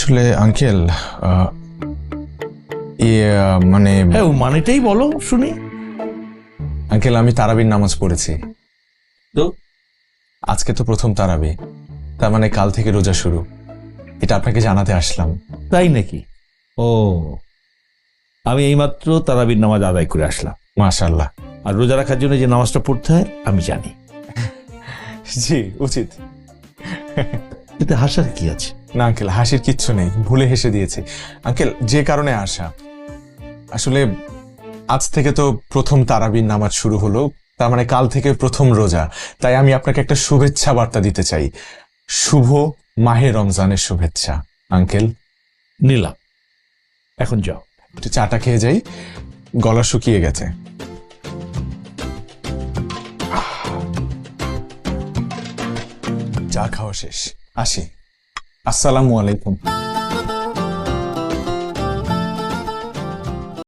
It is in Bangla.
আসলে আঙ্কেল মানে হ্যাঁ ও মানেটাই বলো শুনি। আঙ্কেল আমি তারাবির নামাজ পড়েছি। তো আজকে তো প্রথম তারাবি, তার মানে কাল থেকে রোজা শুরু। এটা আপনাকে জানাতে আসলাম। তাই নাকি? ও, আমি এইমাত্র তারাবির নামাজ আদায় করে আসলাম। মাশাআল্লাহ। আর রোজা রাখার জন্য যে নামাজটা পড়তে হয় আমি জানি। জি উচিত। এতে হাসার কি আছে? না আঙ্কেল, হাসির কিচ্ছু নেই, ভুলে হেসে দিয়েছি। আঙ্কেল যে কারণে আসা, আসলে আজ থেকে তো প্রথম তারাবির নামাজ শুরু হলো, তার মানে কাল থেকে প্রথম রোজা। তাই আমি আপনাকে একটা শুভেচ্ছা বার্তা দিতে চাই। শুভ মাহে রমজানের শুভেচ্ছা আঙ্কেল। নিলাম, এখন যাও। একটু চাটা খেয়ে যাই, গলা শুকিয়ে গেছে। চা খাওয়া শেষ, আসি। আসসালামু আলাইকুম।